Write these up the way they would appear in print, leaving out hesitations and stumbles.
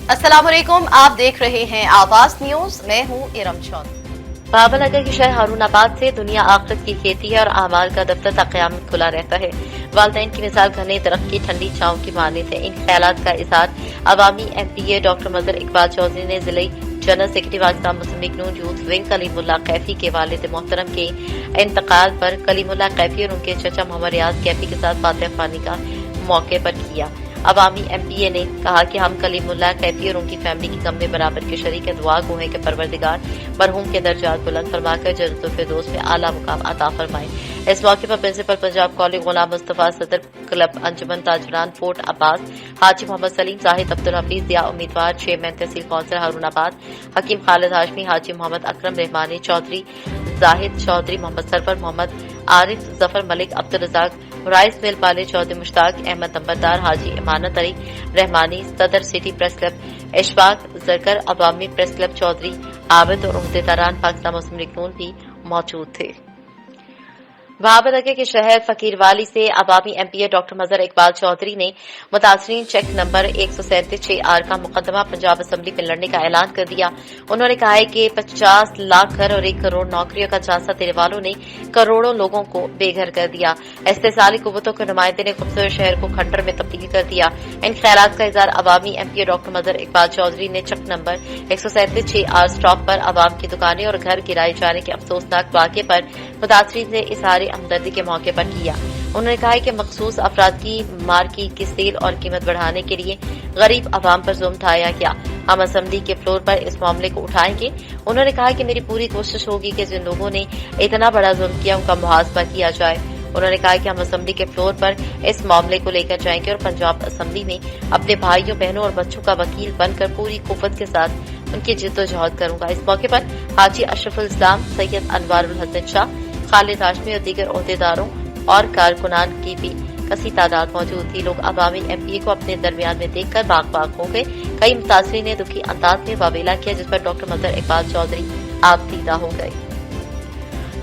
अस्सलाम वालेकुम, आप देख रहे हैं आवाज न्यूज। मैं हूं इरम चौधरी। बाबरनगर के शहर हारूनाबाद से दुनिया आखिरत की खेती है और आमाल का दफ्तर तक क़यामत खुला रहता है। वालदैन की मिसाल घने दरख्त की ठंडी छांव की मानित है। इन ख्यालात का इजहार अवामी MPA डॉक्टर मजहर इकबाल चौधरी ने जिले जनरल सेक्रेटरी पाकिस्तान मुस्लिम लीग नून यूथ विंग कलीमुल्लाह कैफी के वालिद मोहतरम के इंतकाल पर कलीमुल्लाह कैफी और उनके चचा मोहम्मद रियाज कैफी के साथ फातिहा ख्वानी का मौके पर किया। अवामी MPA ने कहा कि हम कलीमुल्लाह कैफी और उनकी फैमिली की गम में बराबर के शरीक दुआ गो हैं कि परवरदिगार मरहूम के दर्जात बुलंद फरमाकर जन्नतुल फिरदौस में आला मुकाम अता फरमाए। इस मौके पर प्रिंसिपल पंजाब कॉलेज गुलाम मुस्तफा, सदर क्लब अंजुमन ताजरान फोर्ट अब्बास, हाजी मोहम्मद सलीम, जाहिद अब्दुल हफीज, दिया उम्मीदवार, चेयरमैन तहसील council Haroonabad, Hakeem Khalid Hashmi, Haji Mohammad Akram Rehmani Chaudhry, Zahid Chaudhry, Mohammad Sarfar, Mohammad Arif, Zafar Malik, Abdul Razzaq, rice mill वाले चौधरी मुश्ताक अहमद नंबरदार, हाजी इमानत अली रहमानी, सदर city press club Ishfaq Jarkar, अवामी प्रेस क्लब चौधरी आबिद और उहदेदारान पाकिस्तान मुस्लिम लीग नून भी मौजूद थे। बाबरनगर के शहर फकीरवाली से अवामी MPA डॉक्टर मजहर इकबाल चौधरी ने मुतासरीन चेक नंबर 137/6R का मुकदमा पंजाब असम्बली में लड़ने का ऐलान कर दिया। उन्होंने कहा है कि 50 लाख घर और 1 करोड़ नौकरियों का झांसा देने वालों ने करोड़ों लोगों को बेघर कर दिया। इस्तेसाली कुव्वतों के नुमाइंदे ने खूबसूरत शहर को खंडर में तब्दील कर दिया। इन ख्यालात का इजहार अवामी MPA डॉक्टर मजहर इकबाल चौधरी ने चेक नंबर 137/6R स्टॉप पर अवाम की दुकानें और घर गिराए जाने के अफसोसनाक वाक़े पर मुतासरीन से इजहार हमदर्दी के मौके पर किया। उन्होंने कहा है कि मखसूस अफराद की मार्की की सेल और कीमत बढ़ाने के लिए गरीब अवाम पर जुल्म ढाया गया। हम असम्बली के फ्लोर पर इस मामले को उठाएंगे। उन्होंने कहा कि मेरी पूरी कोशिश होगी कि जिन लोगों ने इतना बड़ा जुल्म किया उनका मुहासबा किया जाए। उन्होंने कहा कि हम असम्बली के फ्लोर पर इस मामले को लेकर जाएंगे और पंजाब असम्बली में अपने भाइयों बहनों और बच्चों का वकील बनकर पूरी कुव्वत के साथ उनकी जिद्दोजहद करूंगा। इस मौके पर हाजी अशरफुल इस्लाम, सैयद अनवारुल हसन शाह, खालिद हाशमी और दीगर ओहदेदारों और कारकुनान की भी कसी तादाद मौजूद थी। लोग अवामी MPA को अपने दरमियान में देखकर बाग बाग हो गए। कई मुतासरीन ने दुखी अंदाज में वावेला किया, जिस पर डॉक्टर मजहर इकबाल चौधरी आपदीदा हो गए।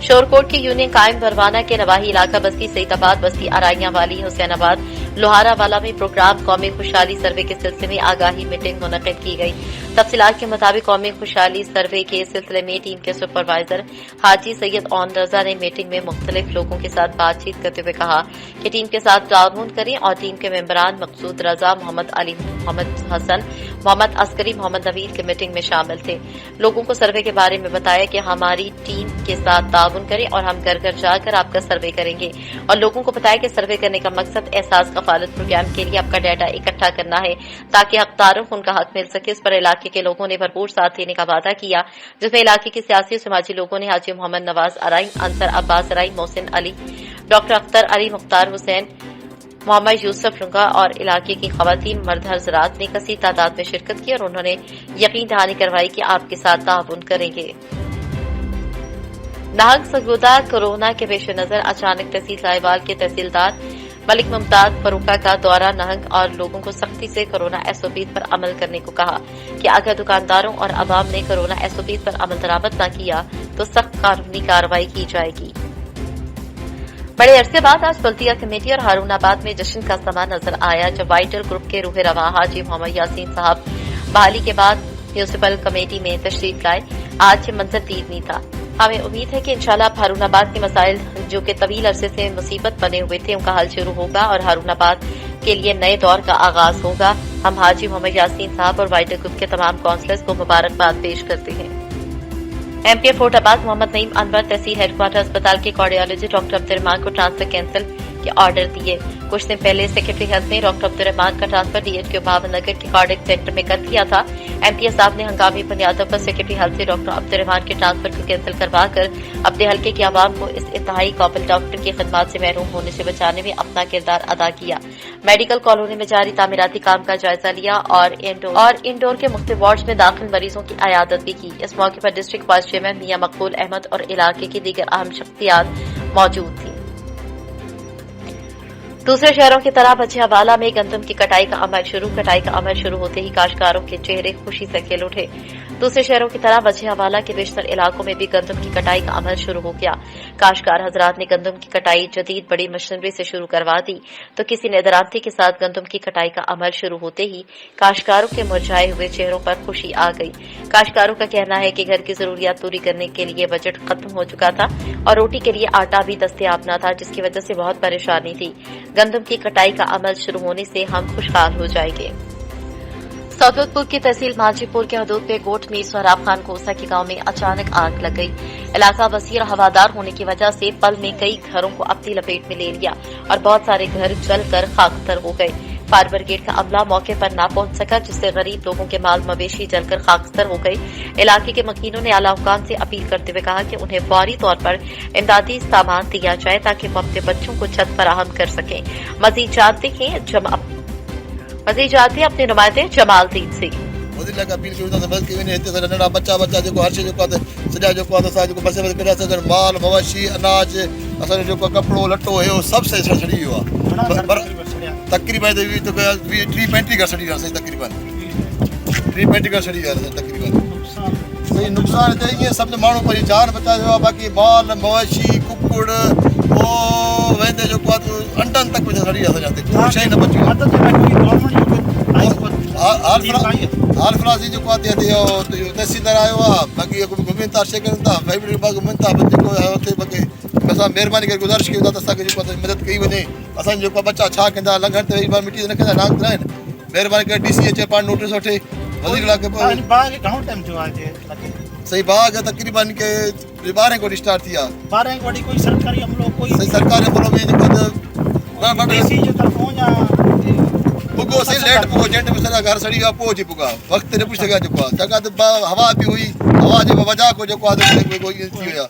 शोरकोट की यूनियन कायम बरवाना के नवाही इलाका बस्ती सईदाबाद, बस्ती अराइयां वाली, हुसैनाबाद, लोहारा वाला में प्रोग्राम कौमी खुशहाली सर्वे के सिलसिले में आगाही मीटिंग मुनक्किद की गई। तफसीलात के मुताबिक कौमी खुशहाली सर्वे के सिलसिले में टीम के सुपरवाइजर हाजी सैयद ओन रजा ने मीटिंग में मुख्तलिफ लोगों के साथ बातचीत करते हुए कहा कि टीम के साथ ताउन करें और टीम के मेंबरान मकसूद रजा, मोहम्मद अली, मोहम्मद हसन, मोहम्मद अस्करी, मोहम्मद नवीर के मीटिंग में शामिल थे। लोगों को सर्वे के बारे में बताया कि हमारी टीम के साथ ताउन करें और हम घर घर जाकर आपका सर्वे करेंगे और लोगों को बताया कि सर्वे करने का मकसद एहसास कफालत प्रोग्राम के लिए आपका डाटा इकट्ठा करना है ताकि हकदारों को उनका हक मिल सके। इस पर इलाके के लोगों ने भरपूर साथ देने का वादा किया, जिसमें इलाके के सियासी और समाजी लोगों ने हाजी मोहम्मद नवाज अराई, अंसर अब्बास अराई, मोहसिन अली, डॉक्टर अख्तर अली, मुख्तार हुसैन, मोहम्मद यूसुफ रुंगा और इलाके की खवातीन मर्द हजरात ने कसी तादाद में शिरकत की और उन्होंने यकीन दहानी करवाई कि आपके साथ ताउन करेंगे। नाहक सरगोदा कोरोना के पेश नजर अचानक तहसील साहिवाल के तहसीलदार मलिक मुमताज फरूका का दौरा नहंग और लोगों को सख्ती से कोरोना SOPs पर अमल करने को कहा कि अगर दुकानदारों और अवाम ने कोरोना SOPs पर अमल दरामद न किया तो सख्त कानूनी कार्रवाई की जाएगी। बड़े अरसे बाद आज बल्दिया कमेटी और हारूनाबाद में जश्न का समा नजर आया, जब वाइटल ग्रुप के रूह रवा हाजी मोहम्मद यासीन साहब बहाली के बाद म्यूनिसिपल कमेटी में तशरीफ लाए। आज ये मंजर दीदनी था। हमें उम्मीद है कि इंशाल्लाह हारूनाबाद के मसाइल जो कि तवील अरसे से मुसीबत बने हुए थे उनका हल शुरू होगा और हारूनाबाद के लिए नए दौर का आगाज होगा। हम हाजी मोहम्मद यासीन साहब और वाइटल ग्रुप के तमाम काउंसलर्स को मुबारकबाद पेश करते हैं। MPA फोर्ट अब्बास मोहम्मद नईम अनवर तहसील हेडक्वार्टर अस्पताल के कार्डियोलॉजिस्ट डॉक्टर अब्दुर्रहमान को ट्रांसफर कैंसिल के ऑर्डर दिए। कुछ दिन पहले सेक्रेटरी हेल्थ ने डॉक्टर अब्दुर्रहमान का ट्रांसफर DHQ बाबरनगर के कार्डियक सेंटर में कर दिया था। MPA साहब ने हंगामी बुनियादों पर सेक्रेटरी हेल्थ से डॉक्टर अब्दुर्रहमान के ट्रांसफर को कैंसिल करवाकर अपने हल्के की आवाम को इस इंतहाई काबिल डॉक्टर की खिदमत से महरूम होने से बचाने में अपना किरदार अदा किया। मेडिकल कॉलोनी में जारी तामीराती काम का जायजा लिया और इंडोर के मुख्तलिफ वार्ड में दाखिल मरीजों की अयादत भी की। इस मौके पर डिस्ट्रिक्ट वाइस चेयरमैन मियां मकबूल अहमद और इलाके की दीगर अहम शख्सियात मौजूद थी। दूसरे शहरों की तरह बछियावाला में गंदम की कटाई का अमल शुरू होते ही काश्तकारों के चेहरे खुशी से खिल उठे। दूसरे शहरों की तरह बछियावाला के बेशतर इलाकों में भी गंदम की कटाई का अमल शुरू हो गया। काश्तकार हजरात ने गंदम की कटाई जदीद बड़ी मशीनरी से शुरू करवा दी, तो किसी ने दरामदी के साथ गंदम की कटाई का अमल शुरू होते ही काश्तकारों के मुरझाए हुए चेहरों पर खुशी आ गई। काश्तकारों का कहना है कि घर की जरूरियात पूरी करने के लिए बजट खत्म हो चुका था और रोटी के लिए आटा भी दस्तयाब न था, जिसकी वजह से बहुत परेशानी थी। गंदम की कटाई का अमल शुरू होने से हम खुशहाल हो जाएंगे। सौदतपुर की तहसील मांझीपुर के हदूद पे गोट मीर सोहराब खान कोसा के गांव में अचानक आग लग गई। इलाका वसीर हवादार होने की वजह से पल में कई घरों को अपनी लपेट में ले लिया और बहुत सारे घर जलकर खाकतर हो गए। फायर ब्रिगेड का अमला मौके पर न पहुंच सका, जिससे गरीब लोगों के माल मवेशी जलकर खाकतर हो गए। इलाके के मकीनों ने आला हुकाम से अपील करते हुए कहा कि उन्हें फौरी तौर पर इमदादी सामान दिया जाए ताकि वो अपने बच्चों को छत फराहम कर सकें। मजीद जानते हैं अपने नुमाइंदे जमालदीन से। बच्चा हर शइ सॼा सॼा माल मवेशी अनाज असांजो कपिड़ो लटो हुयो सभु शइ सड़ी वियो आहे। तक़रीबन 30-35 घर सड़ी विया तक़रीबन 30-35 घर सड़ी विया तक़रीबन। नुक़सान त ईअं सभु माण्हू पंहिंजी जान बचायो आहे, बाक़ी माल मवेशी कुकुड़ वेंदे जेको आहे अंडनि तक सड़ी विया असांजा कोई शइ न बची। हाल फिलहाल जेको आहे तहसीलदार आयो आहे, बाक़ी घुमनि था शेख कनि था घुमनि था, जेको आहे हुते बाक़ी असां महिरबानी करे गुज़ारिश कयूं था त असांखे जेको आहे मदद कई वञे। असांजा जेको बच्चा छा कंदा लंघनि ते वेही मिटी त न कंदा नांग न आहिनि। महिरबानी करे DC अचे पाण नोटिस वठे सही बाग तक़रीबन के 12 को स्टार्ट थी आहे। 12 को कोई सरकारी अमलो कोई सरकारी अमलो में पुगो सही लेट पुगो जेंट में सॼा घर सड़ी विया पोइ अची पुगा वक़्त ते न पुछी सघिया जेको आहे छाकाणि त हवा बि हुई, हवा जे वजह को जेको आहे थी विया।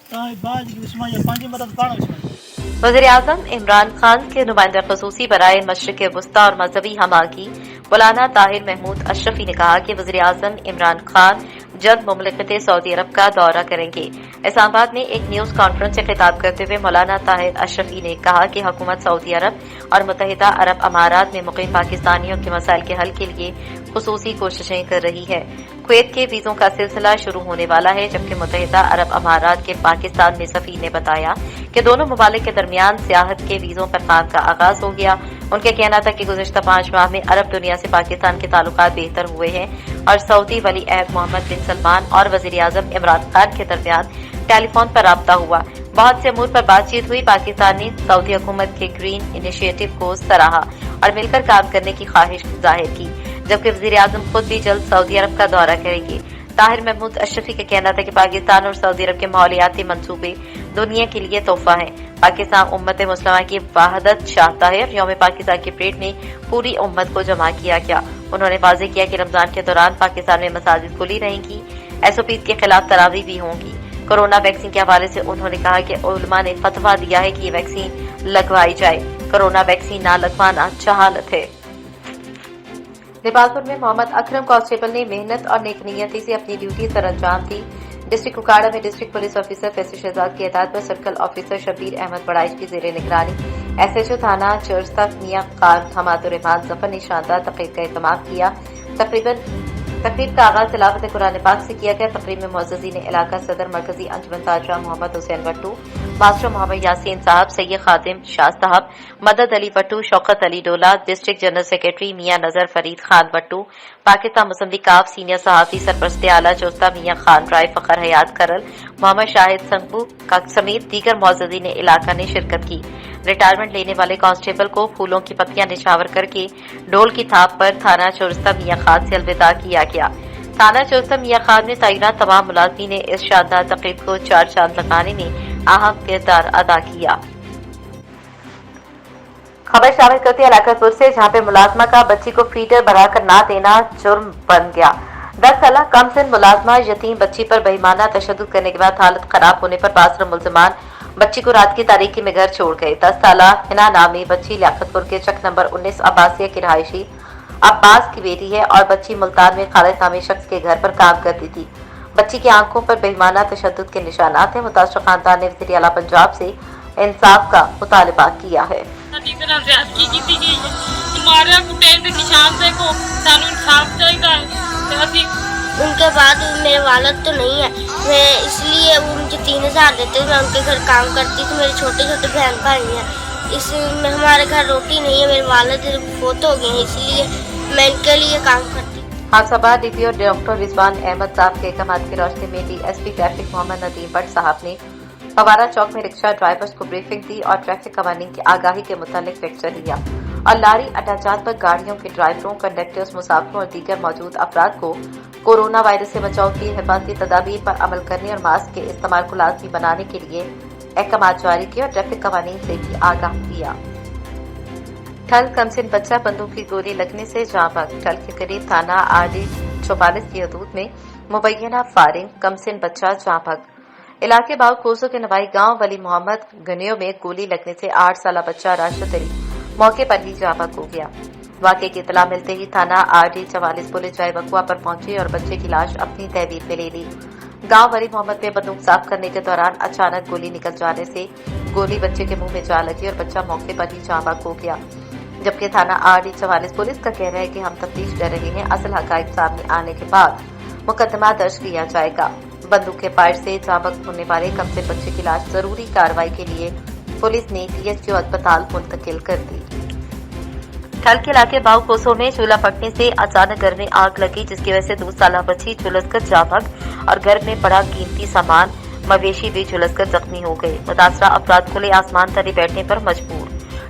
वज़ीर आज़म इमरान खान के नुमाइंदा ख़ुसूसी बराए मशरिक़ वस्ता और मजहबी हमागी मौलाना ताहिर महमूद अशरफी ने कहा कि वज़ीर आज़म इमरान खान जल्द मुमलिकत सऊदी अरब का दौरा करेंगे। इस्लामाबाद में एक न्यूज कॉन्फ्रेंस से खिताब करते हुए मौलाना ताहिर अशरफी ने कहा कि हुकूमत सऊदी अरब और मुत्तहिदा अरब अमारात में मुक़ीम पाकिस्तानियों के मसाइल के हल के लिए खुसूसी कोशिशें कर रही है। कुवैत के वीज़ों का सिलसिला शुरू होने वाला है, जबकि मुत्तहिदा अरब अमारात के पाकिस्तान में सफ़ीर ने बताया कि दोनों ममालिक के दरमियान सियाहत के वीज़ों पर काम का आगाज हो गया। उनका कहना था कि गुज़िश्ता 5 माह में अरब दुनिया से पाकिस्तान के ताल्लुकात बेहतर हुए हैं और सऊदी वली अहद मोहम्मद बिन सलमान और वज़ीर आज़म इमरान खान के दरमियान टेलीफोन पर राब्ता हुआ। बहुत से अमूर पर बातचीत हुई। पाकिस्तान ने सऊदी हुकूमत के ग्रीन इनिशिएटिव को सराहा और मिलकर काम करने की ख्वाहिश जाहिर की, जबकि वज़ीर आज़म खुद भी जल्द सऊदी अरब का दौरा करेंगे। ताहिर महमूद अशरफी का कहना था कि पाकिस्तान और सऊदी अरब के माहौलियाती मंसूबे दुनिया के लिए तोहफा है। पाकिस्तान उम्मत मुस्लिमा की वहदत चाहता है और यौम पाकिस्तान की परेड में पूरी उम्मत को जमा किया गया। उन्होंने वाज़ेह किया कि रमजान के दौरान पाकिस्तान में मसाजिद खुली रहेंगी, SOPs के खिलाफ तरावी भी होंगी। कोरोना वैक्सीन के हवाले से उन्होंने कहा कि उलमा ने फतवा दिया है कि ये वैक्सीन लगवाई जाए। कोरोना वैक्सीन ना लगवाना जहालत है। नेपालपुर में मोहम्मद अकरम कांस्टेबल ने मेहनत और नेकनियती से अपनी ड्यूटी सर अंजाम दी। डिस्ट्रिक्ट कुकाड़ा में district police officer Faisal Shahzad की हिदायत पर सर्कल ऑफिसर शबीर अहमद बड़ाइश की जेर निगरानी SHO थाना चर्चता मियां खान हमादुर्रहमान जफर ने शानदार तकरीब का एहतमाम किया। तकरीब का आगाज तिलावत कुरान पाक से किया गया। तकरीब में मुअज़्ज़िज़ीन इलाका सदर मरकजी अंजुमन ताजरा मोहम्मद हुसैन भट्टू, मास्टर मोहम्मद यासीन साहब, सैयद खादिम शाह साहब, मदद अली भट्टू, शौकत अली डोला, डिस्ट्रिक्ट जनरल सेक्रेटरी मियां नजर फरीद खान भट्टू, पाकिस्तान मुस्लिम लीग काफ सीनियर सहाफी सरपरस्त आला चोस्ता मियां खान राय, फखर हयात करल, मोहम्मद शाहिद संगू समेत दीगर मुअज़्ज़िज़ीन इलाका ने शिरकत की। रिटायरमेंट लेने वाले कांस्टेबल को फूलों की पत्तियां निछावर करके ढोल की थाप पर थाना चौरस्ता मियां खान से अलविदा किया गया। थाना चौरस्ता मियां खान में तैनात तमाम मुलाजमीन ने इस शानदार तकरीब को 4 चांद लगाने में अहम किरदार अदा किया। खबर शामिल करते हैं इलाकापुर से, जहां पे मुलाजमा का बच्ची को फीडर बनाकर ना देना जुर्म बन गया। 10 साल कम सिन मुलाजमा यतीम बच्ची पर बेईमाना तशद्दुद करने के बाद हालत खराब होने पर 12 मुलजमान बच्ची को रात की तारीकी में घर छोड़ गए। 10 साल हिना नामी बच्ची लियाकतपुर के चक नंबर 19 अब्बासिया की रहायशी अब्बास की बेटी है और बच्ची मुल्तान में खालिद नामी शख्स के घर पर काम करती थी। बच्ची की आंखों पर बेईमाना तशद्दुद के निशानात हैं। मुतासर खानदान ने वज़ीर आला पंजाब से इंसाफ का मुतालबा किया है। ਸਾਡੀ ਤਰ੍ਹਾਂ ਜ਼ਿਆਦਤੀ ਕੀਤੀ ਗਈ ਹੈ। ਮਾਰਿਆ ਕੁੱਟੇ ਦੇ ਨਿਸ਼ਾਨ ਦੇਖੋ, ਸਾਨੂੰ ਇਨਸਾਫ ਚਾਹੀਦਾ ਹੈ ਤੇ ਅਸੀਂ उनके बाद मेरे वालद तो नहीं है, मैं इसलिए वो मुझे 3,000 देते, मैं उनके घर काम करती थी। मेरे छोटे छोटे बहन भाई हैं, इसमें हमारे घर रोटी नहीं है, मेरे वालद फोत हो गए हैं, इसलिए मैं इनके लिए काम करती हूँ। हादसा बाद डीपीओ डॉक्टर रिजवान अहमद साहब के अहकाम की रोशनी में डीएसपी ट्रैफिक मोहम्मद नदीम भट्ट साहब ने फवारा चौक में रिक्शा ड्राइवर्स को ब्रीफिंग दी और ट्रैफिक कवानीन की आगाही के मुतालिक लेक्चर लिया और लारी अटाचात पर गाड़ियों के ड्राइवरों, कंडक्टर्स, मुसाफिरों और दीगर मौजूद अफराद को कोरोना वायरस से बचाव की हिफाजती तदाबीर पर अमल करने और मास्क के इस्तेमाल को लाजमी बनाने के लिए अहकाम जारी किए और ट्रैफिक कवानीन से भी आगाह किया। ठल कमसिन बच्चा बंदूक की गोली लगने से जाँ बहक। ठल के करीब थाना आरडी 44 की हदूद में मुबैना फारिंग कमसिन बच्चा जाँ बहक। इलाके बाव कोसो के नवाई गांव वली मोहम्मद गनियों में गोली लगने से 8 साल बच्चा राशिद अली मौके पर ही जाँ बहक हो गया। वाकये की इतला मिलते ही थाना आरडी 44 पुलिस जाए वकुआ पर पहुंची और बच्चे की लाश अपनी तहवीर में ले ली। गांव वली मोहम्मद में बंदूक साफ करने के दौरान अचानक गोली निकल जाने से गोली बच्चे के मुंह में जा लगी और बच्चा मौके पर ही जाँ बहक हो गया। जबकि थाना आरडी 44 पुलिस का कहना है कि हम तफ्तीश कर रहे हैं, असल हकायक सामने आने के बाद मुकदमा दर्ज किया जाएगा। बंदूक के फायर से जाँ बहक होने वाले कमसिन बच्चे की लाश जरूरी कार्रवाई के लिए पुलिस ने टीएचक्यू अस्पताल मुंतकिल कर दी। ठल के इलाके बाव कोसो में चूल्हा फटने से अचानक घर में आग लगी, जिसकी वजह से 2 साल बच्ची झुलसकर जाँ बहक और घर में पड़ा कीमती सामान मवेशी भी झुलसकर जख्मी हो गए। मुतासरा अफराद खुले आसमान तले बैठने पर मजबूर।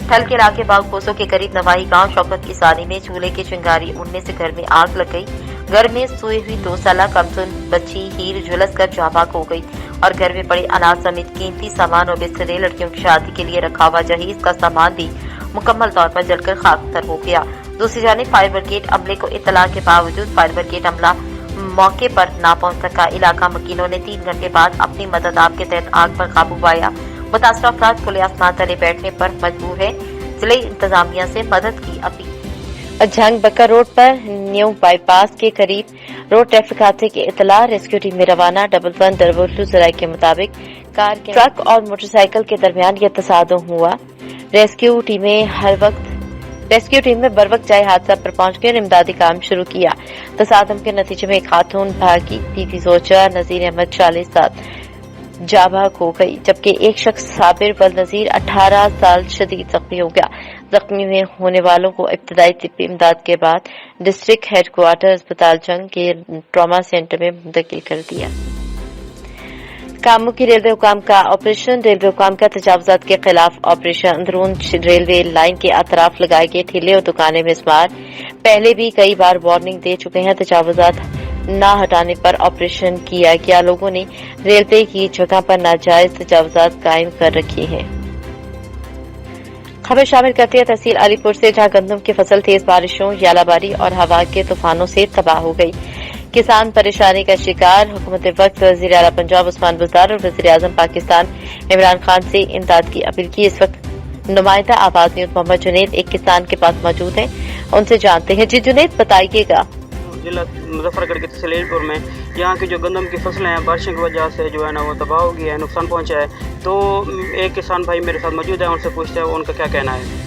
ठल के इलाके बाव कोसो के करीब नवाही गांव शौकत की सानी में चूल्हे की चिंगारी उड़ने से घर में आग लग गई। घर में सोई हुई 2 साल कमसिन बच्ची हीर झुलसकर जाँ बहक हो गई और घर में पड़े अनाज समेत कीमती सामान और बिस्तरे, लड़कियों की शादी के लिए रखा हुआ जहीज का सामान भी मुकम्मल तौर पर जलकर खाकतर हो गया। दूसरी जानिब फायर ब्रिगेड अमले को इत्तला के बावजूद फायर ब्रिगेड अमला मौके पर न पहुंच सका। इलाका मकीनों ने 3 घंटे बाद अपनी मदद आप के तहत आग पर काबू पाया। मुतासरा अफराद खुले आसमान तले बैठने पर मजबूर है। जिले इंतजामिया से मदद की अपील। झंग बकर रोड पर न्यू बाईपास के करीब रोड ट्रैफिक हादसे की इतला रेस्क्यू टीम में रवाना। 11 दरवोटलू जराये के मुताबिक कार के ट्रक और मोटरसाइकिल के दरमियान यह तसादुम हुआ। रेस्क्यू टीम में बर वक्त जाए हादसा पर पहुंच गई और इमदादी काम शुरू किया। तसादुम के नतीजे में एक खातून भागी बीवी जोजा नजीर अहमद 40 साल जाँ बहक हो गई, जबकि एक शख्स साबिर वल नजीर 18 साल शदीद जख्मी हो गया। जख्मी होने वालों को इब्तदाई तिब्बी इमदाद के बाद डिस्ट्रिक्ट हेडक्वार्टर अस्पताल जंग के ट्रॉमा सेंटर में मुंतकिल कर दिया। कामों की रेलवे हुकाम का ऑपरेशन। रेलवे हुकाम का तजावुजात के खिलाफ ऑपरेशन। अंदरून रेलवे लाइन के अतराफ लगाए गए ठेले और दुकानें मिसमार। पहले भी कई बार वार्निंग दे चुके हैं। तजावुजात न हटाने पर ऑपरेशन किया गया। लोगों ने रेलवे की जगह पर नाजायज तजावुजात कायम कर रखे हैं। खबर शामिल करती है तहसील अलीपुर से, जहां गंदम की फसल तेज बारिशों, यालाबारी और हवा के तूफानों से तबाह हो गई। किसान परेशानी का शिकार। हुकूमत वक्त वज़ीर आला पंजाब उस्मान बुज़दार और वज़ीर आज़म पाकिस्तान इमरान खान से इमदाद की अपील की। इस वक्त नुमाइंदा आवाज न्यूज मोहम्मद जुनैद एक किसान के पास मौजूद हैं, उनसे जानते हैं। जी जुनैद, बताइएगा। जिला मुजफ्फरगढ़ के तहसील अलीपुर में यहाँ की जो गंदम की फसलें हैं बारिशों की वजह से जो है ना वो तबाह हो गई है, नुकसान पहुँचा है। तो एक किसान भाई मेरे साथ मौजूद है, उनसे पूछते हैं उनका क्या कहना है।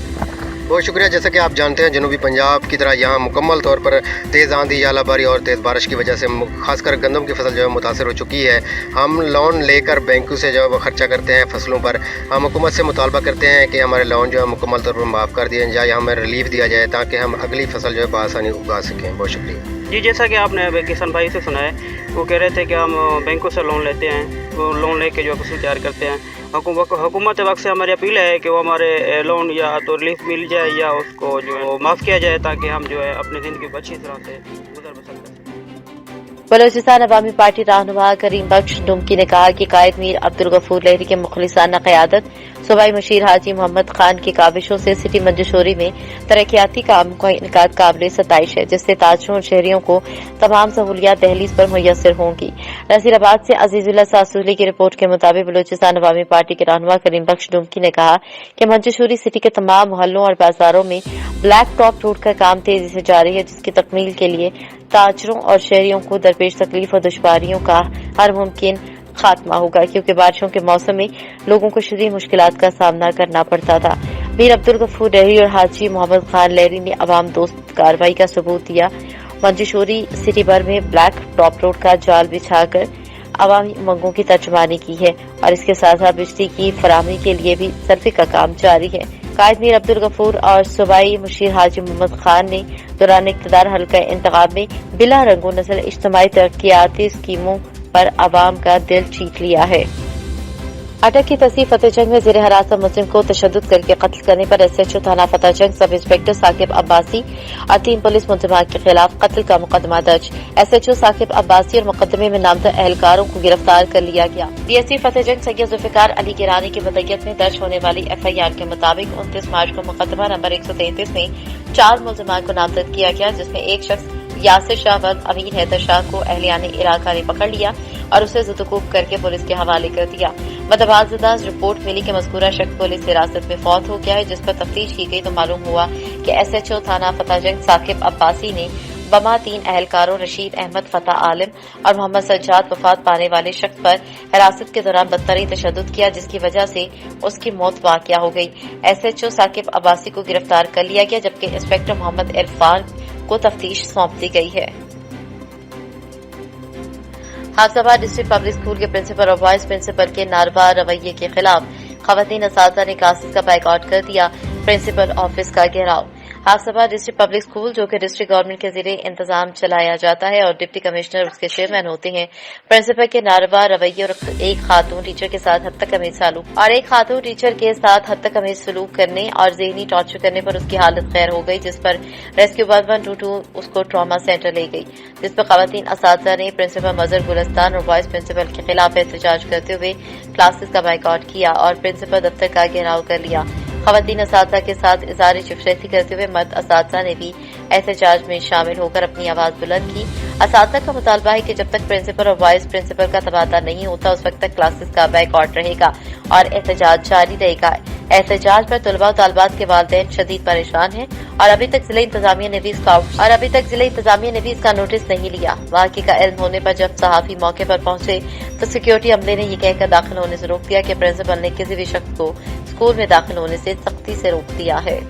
बहुत शुक्रिया। जैसा कि आप जानते हैं जनूबी पंजाब की तरह यहाँ मुकम्मल तौर पर तेज़ आंधी, यालाबारी और तेज़ बारिश की वजह से खासकर गंदम की फसल जो है मुतासर हो चुकी है। हम लोन लेकर बैंकों से जो है वो खर्चा करते हैं फसलों पर। हम हुकूमत से मुतालबा करते हैं कि हमारे लोन जो है मुकम्मल तौर पर माफ़ कर दिए जाए या हमें रिलीफ दिया जाए ताकि हम अगली फसल जो है बआसानी उगा सकें। बहुत शुक्रिया। जी, जैसा कि आपने किसान भाई से सुना है, वो कह रहे थे कि हम बैंकों से लोन लेते हैं, वो लोन लेके जो फसल तैयार करते हैं। हुकूमत वक्त से हमारी अपील है कि वो हमारे लोन या तो रिलीफ मिल जाए या उसको जो है वो माफ़ किया जाए ताकि हम जो है अपनी ज़िंदगी को अच्छी तरह से गुजर बसर कर सकें। बलोचिस्तान अवामी पार्टी रहनुमा करीम बख्श डुमकी ने कहा कि कायद मीर अब्दुल गफूर लहरी के मुखलिसाना क़यादत, सूबाई मशीर हाजी मोहम्मद खान की काविशों से सिटी मंजशोरी में तरक्याती काम का इनकाद काबिल सताइश है, जिससे ताजरों और शहरियों को तमाम सहूलियात दहलीज पर मुयसर होंगी। नसीराबाद से अजीजुल्लाह सासूली की रिपोर्ट के मुताबिक बलोचिस्तान अवामी पार्टी के रहनुमा करीम बख्श डुमकी ने कहा कि मंजशोरी सिटी के तमाम मोहल्लों और बाजारों में ब्लैक टॉप रोड का काम तेजी से जारी है, जिसकी तकमील के लिए ताजरों और शहरियों को दरपेश तकलीफ और दुश्वारियों का हर मुमकिन खात्मा होगा, क्योंकि बारिशों के मौसम में लोगों को शदीद मुश्किलात का सामना करना पड़ता था। मीर अब्दुल गफूर लहरी और हाजी मोहम्मद खान लहरी ने अवाम दोस्त कार्रवाई का सबूत दिया। मंजशोरी सिटी भर में ब्लैक टॉप रोड का जाल बिछाकर अवामी उमंगों की तर्जुमानी की है और इसके साथ साथ बिजली की फराहमी के लिए भी सर्वे का काम जारी है। कायद मीर अब्दुल गफूर और सूबाई मुशीर हाजी मोहम्मद खान ने दौरान इक़्तिदार हल्का इंतखाब में बिला रंगो नस्ल इज्तिमाई तरक्याती स्कीमों पर अवाम का दिल जीत लिया है। अटक की तस्दीक फतेहजंग में ज़ेर हिरासत मुस्लिम को तशद्दुद करके कत्ल करने पर SHO थाना फतेहजंग सब इंस्पेक्टर साकिब अब्बासी और 3 पुलिस मुलजिमान के खिलाफ कत्ल का मुकदमा दर्ज। SHO साकिब अब्बासी और मुकदमे में नामजद एहलकारों को गिरफ्तार कर लिया गया। DSP फतेहजंग सैयद जुल्फिकार अली गिरानी की मदय्यत में दर्ज होने वाली FIR के मुताबिक 29 मार्च को मुकदमा नंबर 133 में 4 मुलजिमान को नामजद किया गया, जिसमें एक शख्स यासिर शाह व अमीन हैदर शाह को अहलियान इलाका ने पकड़ लिया और उसे ज़ुदुकूब करके पुलिस के हवाले कर दिया। मतबाज़दा रिपोर्ट मिली कि मज़कूरा शख्स पुलिस हिरासत में फौत हो गया है, जिस पर तफ्तीश की गई तो मालूम हुआ कि SHO थाना फतेहजंग साकिब अब्बासी ने बमा 3 एहलकारों रशीद अहमद, फतह आलिम और मोहम्मद सज्जाद वफात पाने वाले शख्स पर हिरासत के दौरान बदतरीन तशद्दुद किया, जिसकी वजह से उसकी मौत वाक़या हो गई। SHO साकिब अब्बासी को गिरफ्तार कर लिया गया, जबकि इंस्पेक्टर मोहम्मद इरफान को तफ्तीश सौंप दी गई है। हाफजाबाद डिस्ट्रिक्ट पब्लिक स्कूल के प्रिंसिपल और वाइस प्रिंसिपल के नारवा रवैये के खिलाफ खवातीन असातिज़ा ने क्लासेस का बाइकआउट कर दिया। प्रिंसिपल ऑफिस का घेराव। हाफजाबाद डिस्ट्रिक्ट पब्लिक स्कूल, जो कि डिस्ट्रिक्ट गवर्नमेंट के ज़रिए इंतजाम चलाया जाता है और डिप्टी कमिश्नर उसके चेयरमैन होते हैं, प्रिंसिपल के नारवा रवैये और एक खातून टीचर के साथ हद तक हमें सलूक करने और ज़हनी टॉर्चर करने पर उसकी हालत खैर हो गई, जिस पर रेस्क्यू 1122 उसको ट्रॉमा सेंटर ले गई, जिस पर खवातीन असातिज़ा ने प्रिंसिपल मजर गुलस्तान और वाइस प्रिंसिपल के खिलाफ एहतजाज करते हुए क्लासेस का बाइकआउट किया और प्रिंसिपल दफ्तर का घेराव कर लिया। खवातीन असातिज़ा के साथ इज़हार चिफशैती करते हुए मर्द असातिज़ा ने भी एहतजाज में शामिल होकर अपनी आवाज बुलंद की। असातिज़ा का मुतालबा है कि जब तक प्रिंसिपल और वाइस प्रिंसिपल का तबादला नहीं होता उस वक्त तक क्लासेस का बाइकआउट रहेगा और एहतजाज जारी रहेगा। एहतजाज पर तलबा और तालिबात के वालिदैन शदीद परेशान हैं और अभी तक जिला इंतजामिया ने भी इसका नोटिस नहीं लिया। वाक़े का इल्म होने पर जब सहाफी मौके पर पहुंचे तो सिक्योरिटी अमले ने यह कहकर दाखिल होने से रोक दिया कि प्रिंसिपल ने किसी भी शख्स को स्कूल में दाखिल होने से सख्ती से रोक दिया है।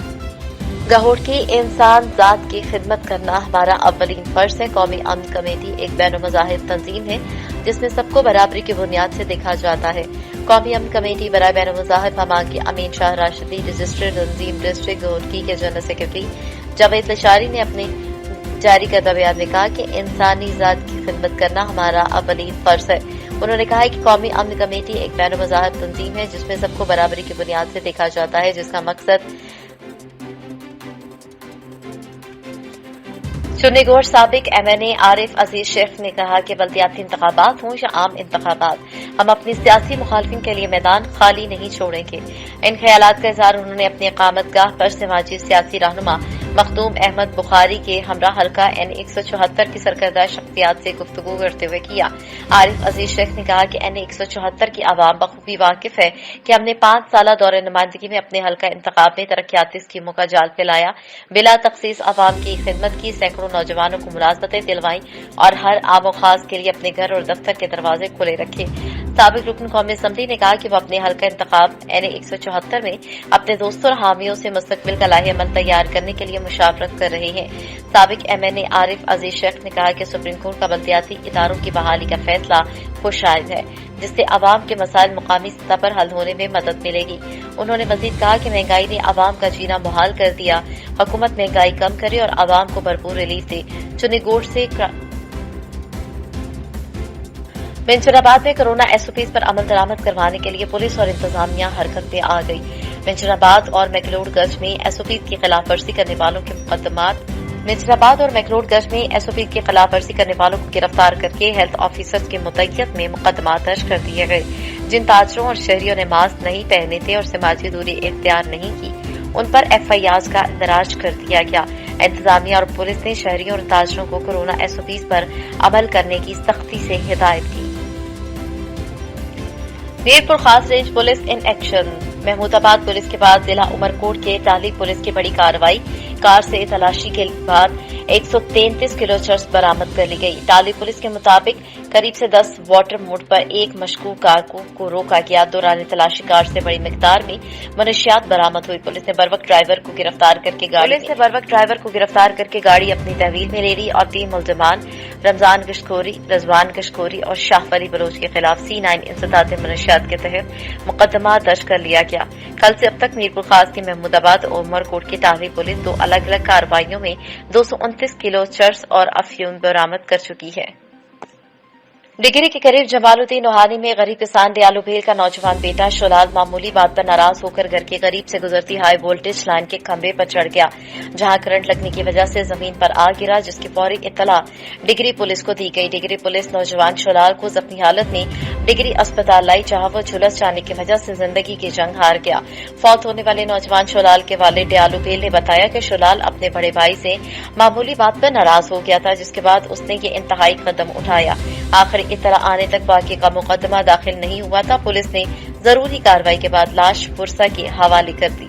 गहोड़ की इंसान जात की खिदमत करना हमारा अव्वलीन फर्ज है। कौमी अमन कमेटी एक बैनुल-मज़ाहिब तंजीम है जिसमें सबको बराबरी की बुनियाद से देखा जाता है। कौमी अमन कमेटी बराए बैनुल-मज़ाहिब हमाम की अमीन शाह राशिदी रजिस्टर्ड तंजीम डिस्ट्रिक्ट गहोड़ के जनरल सेक्रेटरी जावेद लशारी ने अपने जारी करदा बयान में कहा कि इंसानी जात की खिदमत करना हमारा अव्वलीन फर्ज है। उन्होंने कहा है कि कौमी अमन कमेटी एक बैनुल-मज़ाहिब तंजीम है जिसमें सबको बराबरी की बुनियाद से देखा जाता है, जिसका मकसद चुन्नीगढ़ साबिक MNA आरिफ अजीज शेख ने कहा कि बल्दियाती इंतखाबात हों या आम इंतखाबात, हम अपनी सियासी मुखालफिन के लिए मैदान खाली नहीं छोड़ेंगे। इन ख्यालात का इजहार उन्होंने अपनी इकामतगाह पर समाजी सियासी रहनुमा मखदूम अहमद बुखारी के हमरा हल्का N 174 की सरकर्दा शख्सियात से गुफ्तगू करते हुए किया। आरिफ अजीज शेख ने कहा कि N 174 की आवाम बखूबी वाकिफ है कि हमने 5 साल दौरे नुमाइंदगी में अपने हल्का इंतखाब में तरक्याती स्कीमों का जाल फैलाया, बिला तखसीस आवाम की खिदमत की, सैकड़ों नौजवानों को मुलाजमतें दिलवाई और हर आम और खास के लिए अपने घर और दफ्तर के दरवाजे खुले रखे। साबिक रुकन कौमी असम्बली ने कहा कि वो अपने हल्का इंतखाब N 174 में अपने दोस्तों और हामियों से मुस्तकबिल का लाहे अमल तैयार करने के लिए मुशावरत कर रहे हैं। साबिक MNA आरिफ अजीज शेख ने कहा कि सुप्रीम कोर्ट का बल्दियाती इदारों की बहाली का फैसला खुशाइद है, जिससे आवाम के मसाइल मुकामी सतह पर हल होने में मदद मिलेगी। उन्होंने मजीद कहा कि महंगाई ने आवाम का जीना मुहाल कर दिया, हुकूमत महंगाई कम करे और आवाम को भरपूर रिलीफ दे। चुन्नीगढ़ से बेंचनाबाद में कोरोना SOPs पर अमल दरामद करवाने के लिए पुलिस और इंतजामिया हरकत में आ गई। बेंचनाबाद और मैकलोडगंज में SOPs की खिलाफ वर्जी करने वालों के SOP की खिलाफ वर्जी करने वालों को गिरफ्तार करके हेल्थ ऑफिसर्स के मुतय्यद में मुकदमा दर्ज कर दिए गए। जिन ताजरों और शहरियों ने मास्क नहीं पहने थे और समाजी दूरी इख्तियार नहीं की, उन पर FIRs का दराज कर दिया गया। इंतजामिया और पुलिस ने शहरियों और ताजरों को कोरोना SOPs पर अमल करने की सख्ती से हिदायत की। मीरपुर खास range police in action. Mahmudabad police के बाद जिला उमरकोट के टाली पुलिस की बड़ी कार्रवाई। कार से तलाशी के बाद 133 किलो चरस बरामद कर ली गई। टाली पुलिस के मुताबिक करीब से 10 वाटर मोड पर एक मशकूक कार को रोका गया। दौरान तलाशी कार से बड़ी मिकदार में मनशियात बरामद हुई। पुलिस ने बर्वक्त ड्राइवर को गिरफ्तार करके गाड़ी अपनी तहवील में ले ली और 3 मुलजमान रमजान गश्तखोरी, रजवान गश्तखोरी और शाहवली बलोच के खिलाफ C9 इंसदाद मनशियात के तहत मुकदमा दर्ज कर लिया गया। कल से अब तक मीरपुर खास की महमूदाबाद और उमरकोट की टाली पुलिस 2 अलग अलग कार्रवाइयों में 229 किलो चरस और अफयूम बरामद कर चुकी है। डिगरी के करीब जमालुद्दीन नोहानी में गरीब किसान दयालु भेल का नौजवान बेटा शोलाल मामूली बात पर नाराज होकर घर के करीब से गुजरती हाई वोल्टेज लाइन के खंभे पर चढ़ गया, जहां करंट लगने की वजह से जमीन पर आ गिरा, जिसकी फौरी इत्तला डिगरी पुलिस को दी गई। डिगरी पुलिस नौजवान शोलाल को जख्मी हालत में डिगरी अस्पताल लाई, जहां वो झुलस जाने की वजह से जिंदगी की जंग हार गया। फौत होने वाले नौजवान शोलाल के वालिद दयालु भेल ने बताया कि शोलाल अपने बड़े भाई से मामूली बात पर नाराज हो गया था, जिसके बाद उसने ये इंतहाई कदम उठाया। आखिर इत्तला आने तक वाक़े का मुकदमा दाखिल नहीं हुआ था। पुलिस ने जरूरी कार्रवाई के बाद लाश पुरसा के हवाले कर दी।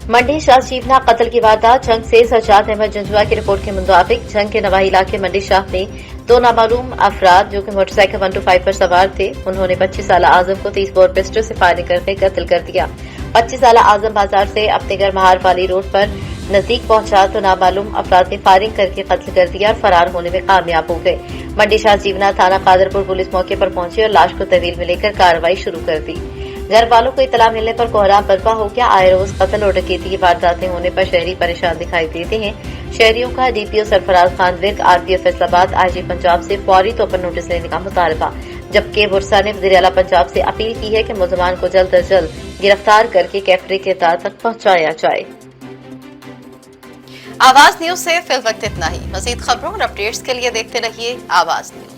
मंडी शाह जीवना कत्ल की वारदात जंग से सज्जाद अहमद जंजुआ की रिपोर्ट के मुताबिक जंग के नवाही इलाके मंडी शाह में 2 नामालूम अफराद जो कि मोटरसाइकिल 125 पर सवार थे, उन्होंने 25 साल आजम को 30 बोर पिस्टल से फायरिंग करके कत्ल कर दिया। 25 साल आजम बाजार से अपने घर महार वाली रोड पर नजदीक पहुंचा तो नामालूम अफराद ने फायरिंग करके कत्ल कर दिया और फरार होने में कामयाब हो गए। मंडी शाह जीवना थाना कादरपुर पुलिस मौके पर पहुंची और लाश को तहवील में लेकर कार्रवाई शुरू कर दी। घर वालों को इतला मिलने पर कोहराम बर्पा हो गया। आए रोज कत्ल और डकैती की वारदातें होने पर शहरी परेशान दिखाई देते हैं। शहरियों का DPO Sarfaraz Khan Virk RPF Faisalabad IG Punjab से फौरी तौर पर नोटिस लेने का मुतालबा, जबकि बुरसा ने वज़ीर आला पंजाब से अपील की है कि मुलजमान को जल्द अज जल्द गिरफ्तार करके कैफरे के इक़्तिदार तक पहुंचाया जाए। आवाज न्यूज से फिल वक्त इतना ही। मजीद खबरों और अपडेट्स के लिए देखते रहिए आवाज न्यूज।